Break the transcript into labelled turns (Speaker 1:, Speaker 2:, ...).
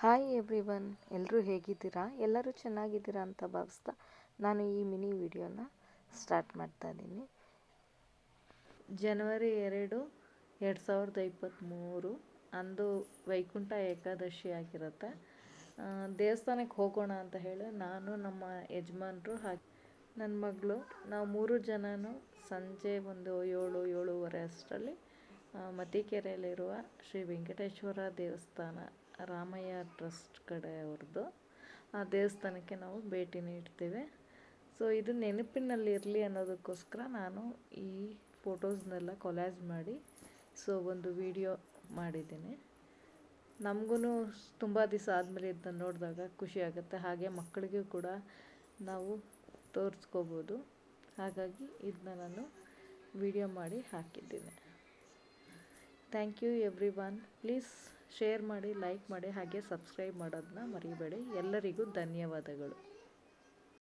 Speaker 1: Hi everyone, ಎಲ್ಲರೂ ಹೇಗಿದ್ದೀರಾ? ಎಲ್ಲರೂ ಚೆನ್ನಾಗಿದ್ದೀರಾ ಅಂತ ಭಾವಿಸ್ತಾ ನಾನು ಈ ಮಿನಿ ವಿಡಿಯೋನ ಸ್ಟಾರ್ಟ್ ಮಾಡ್ತಾ ಇದ್ದೀನಿ. ಜನವರಿ 2, 2023 ಅಂದು ವೈಕುಂಠ ಏಕಾದಶಿ ಆಗಿರುತ್ತೆ. ದೇವಸ್ಥಾನಕ್ಕೆ ಹೋಗೋಣ ಅಂತ ಹೇಳಿ ನಾನು, ನಮ್ಮ ಯಜಮಾನರು ಹಾಗೆ ನನ್ನ ಮಗಳು, ನಾವು 3 ಜನನೂ ಸಂಜೆ ಒಂದು 7-7:30 ಅಷ್ಟರಲ್ಲಿ ಮತಿಕೆರೆಯಲ್ಲಿರುವ ಶ್ರೀ ವೆಂಕಟೇಶ್ವರ ದೇವಸ್ಥಾನ, ರಾಮಯ್ಯ ಟ್ರಸ್ಟ್ ಕಡೆಯವ್ರದ್ದು ಆ ದೇವಸ್ಥಾನಕ್ಕೆ ನಾವು ಭೇಟಿ ನೀಡ್ತೇವೆ. ಸೊ ಇದು ನೆನಪಿನಲ್ಲಿ ಇರಲಿ ಅನ್ನೋದಕ್ಕೋಸ್ಕರ ನಾನು ಈ ಫೋಟೋಸ್ನೆಲ್ಲ ಕೊಲ್ಯಾಜ್ ಮಾಡಿ ಒಂದು ವಿಡಿಯೋ ಮಾಡಿದ್ದೀನಿ. ನಮಗೂ ತುಂಬ ದಿವಸ ಆದಮೇಲೆ ಇದನ್ನ ನೋಡಿದಾಗ ಖುಷಿ ಆಗುತ್ತೆ, ಹಾಗೆ ಮಕ್ಕಳಿಗೂ ಕೂಡ ನಾವು ತೋರಿಸ್ಕೋಬೋದು. ಹಾಗಾಗಿ ಇದನ್ನ ನಾನು ವಿಡಿಯೋ ಮಾಡಿ ಹಾಕಿದ್ದೀನಿ. Thank you everyone. Please share ಮಾಡಿ, ಲೈಕ್ ಮಾಡಿ, ಹಾಗೆ ಸಬ್ಸ್ಕ್ರೈಬ್ ಮಾಡೋದನ್ನ ಮರಿಬೇಡಿ. ಎಲ್ಲರಿಗೂ ಧನ್ಯವಾದಗಳು.